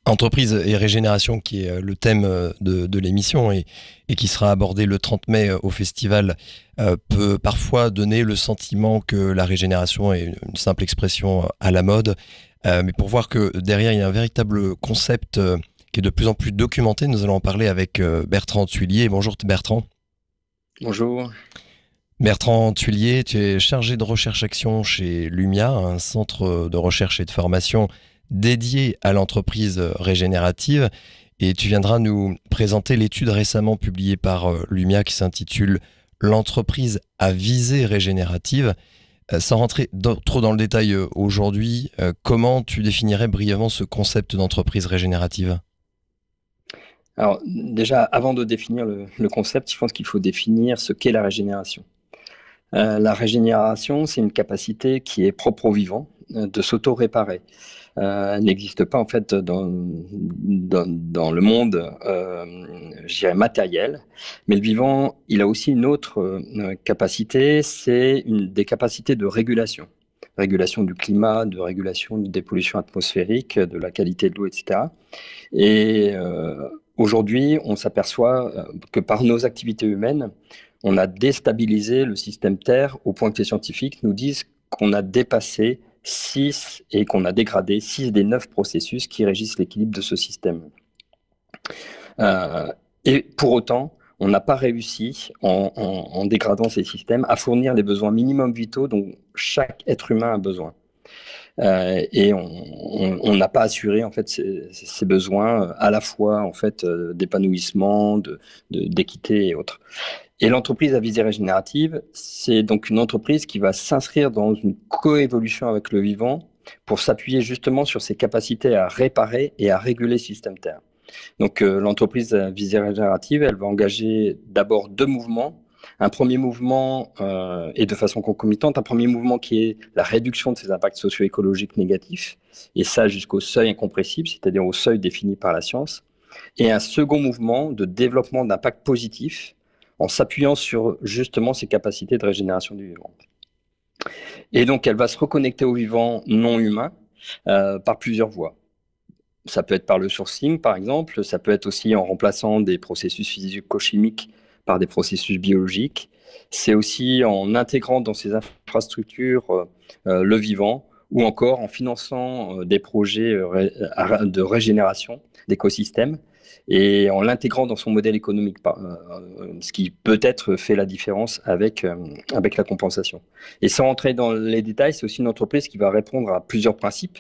Entreprise et régénération, qui est le thème de l'émission et qui sera abordé le 30 mai au festival, peut parfois donner le sentiment que la régénération est une simple expression à la mode. Mais pour voir que derrière, il y a un véritable concept qui est de plus en plus documenté, nous allons en parler avec Bertrand Thuillier. Bonjour Bertrand. Bonjour. Bertrand Thuillier, tu es chargé de recherche-action chez Lumia, un centre de recherche et de formation dédié à l'entreprise régénérative. Et tu viendras nous présenter l'étude récemment publiée par Lumia qui s'intitule «L'entreprise à visée régénérative». Sans rentrer trop dans le détail aujourd'hui, comment tu définirais brièvement ce concept d'entreprise régénérative? Alors déjà, avant de définir le concept, je pense qu'il faut définir ce qu'est la régénération. La régénération, c'est une capacité qui est propre au vivant de s'auto-réparer. Elle n'existe pas en fait dans le monde, je dirais matériel, mais le vivant, il a aussi une autre capacité, c'est des capacités de régulation. Régulation du climat, de régulation des pollutions atmosphériques, de la qualité de l'eau, etc. Et aujourd'hui, on s'aperçoit que par nos activités humaines, on a déstabilisé le système Terre au point que les scientifiques nous disent qu'on a dépassé 6 et qu'on a dégradé 6 des 9 processus qui régissent l'équilibre de ce système. Et pour autant, on n'a pas réussi, en dégradant ces systèmes, à fournir les besoins minimums vitaux dont chaque être humain a besoin. Et on n'a pas assuré en fait ces besoins à la fois en fait d'épanouissement, d'équité et autres. Et l'entreprise à visée régénérative, c'est donc une entreprise qui va s'inscrire dans une coévolution avec le vivant pour s'appuyer justement sur ses capacités à réparer et à réguler le système Terre. Donc l'entreprise à visée régénérative, elle va engager d'abord 2 mouvements. Un premier mouvement, et de façon concomitante, un premier mouvement qui est la réduction de ces impacts socio-écologiques négatifs, et ça jusqu'au seuil incompressible, c'est-à-dire au seuil défini par la science. Et un second mouvement de développement d'impact positif, en s'appuyant sur justement ces capacités de régénération du vivant. Et donc elle va se reconnecter au vivant non humain par plusieurs voies. Ça peut être par le sourcing, par exemple, ça peut être aussi en remplaçant des processus physico-chimiques par des processus biologiques. C'est aussi en intégrant dans ces infrastructures le vivant, ou encore en finançant des projets de régénération d'écosystèmes et en l'intégrant dans son modèle économique, ce qui peut-être fait la différence avec la compensation. Et sans rentrer dans les détails, c'est aussi une entreprise qui va répondre à plusieurs principes.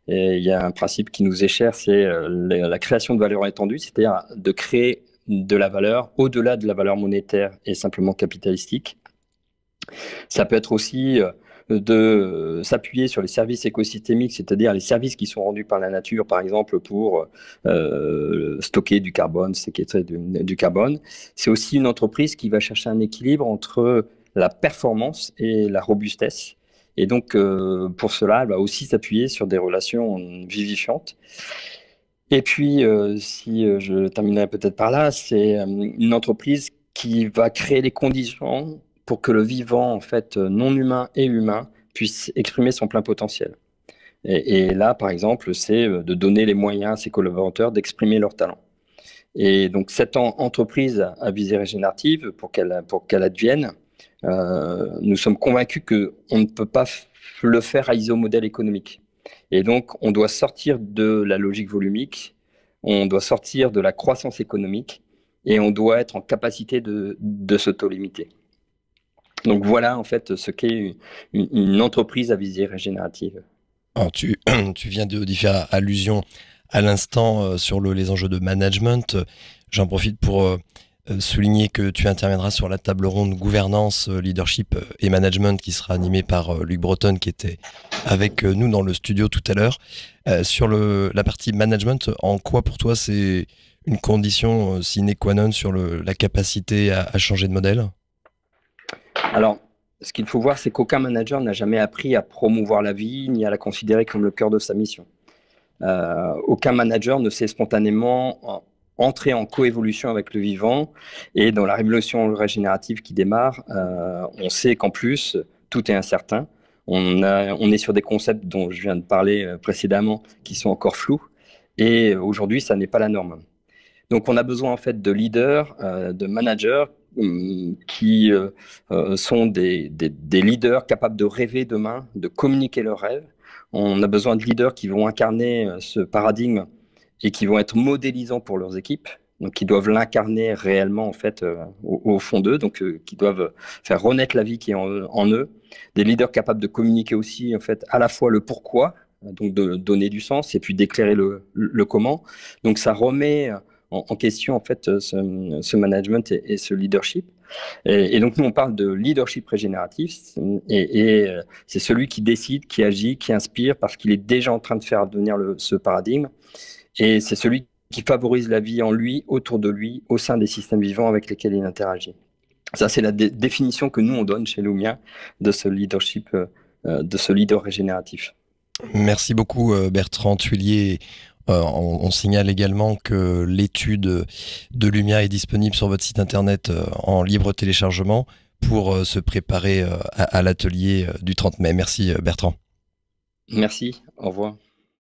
Et il y a un principe qui nous est cher, c'est la création de valeur étendue, c'est-à-dire de créer de la valeur au-delà de la valeur monétaire et simplement capitalistique. Ça peut être aussi de s'appuyer sur les services écosystémiques, c'est-à-dire les services qui sont rendus par la nature, par exemple pour stocker du carbone, séquestrer du carbone. C'est aussi une entreprise qui va chercher un équilibre entre la performance et la robustesse. Et donc, pour cela, elle va aussi s'appuyer sur des relations vivifiantes. Et puis, si je terminerai peut-être par là, c'est une entreprise qui va créer les conditions pour que le vivant, en fait, non humain et humain, puisse exprimer son plein potentiel. Et là, par exemple, c'est de donner les moyens à ses collaborateurs d'exprimer leurs talents. Et donc, cette entreprise à visée régénérative, pour qu'elle advienne, nous sommes convaincus qu'on ne peut pas le faire à isomodèle économique. Et donc, on doit sortir de la logique volumique, on doit sortir de la croissance économique et on doit être en capacité de s'auto-limiter. Donc voilà en fait ce qu'est une entreprise à visée régénérative. Alors, tu viens d'y faire allusion à l'instant sur les enjeux de management. J'en profite pour souligner que tu interviendras sur la table ronde gouvernance, leadership et management qui sera animée par Luc Breton qui était avec nous dans le studio tout à l'heure. Sur la partie management, en quoi pour toi c'est une condition sine qua non sur la capacité à changer de modèle? Alors, ce qu'il faut voir, c'est qu'aucun manager n'a jamais appris à promouvoir la vie ni à la considérer comme le cœur de sa mission. Aucun manager ne sait spontanément entrer en coévolution avec le vivant. Et dans la révolution régénérative qui démarre, on sait qu'en plus, tout est incertain. On est sur des concepts dont je viens de parler précédemment qui sont encore flous. Et aujourd'hui, ça n'est pas la norme. Donc, on a besoin en fait de leaders, de managers qui sont des leaders capables de rêver demain, de communiquer leurs rêves. On a besoin de leaders qui vont incarner ce paradigme et qui vont être modélisants pour leurs équipes. Donc, qui doivent l'incarner réellement en fait au fond d'eux, donc qui doivent faire renaître la vie qui est en eux. Des leaders capables de communiquer aussi en fait à la fois le pourquoi, donc de donner du sens, et puis d'éclairer le comment. Donc, ça remet en question en fait ce management et ce leadership. Et donc nous on parle de leadership régénératif et c'est celui qui décide, qui agit, qui inspire parce qu'il est déjà en train de faire devenir ce paradigme. Et c'est celui qui favorise la vie en lui, autour de lui, au sein des systèmes vivants avec lesquels il interagit. Ça, c'est la définition que nous, on donne chez Lumia de ce leadership, de ce leader régénératif. Merci beaucoup Bertrand Thuillier. On signale également que l'étude de Lumia est disponible sur votre site internet en libre téléchargement pour se préparer à l'atelier du 30 mai. Merci Bertrand. Merci, au revoir.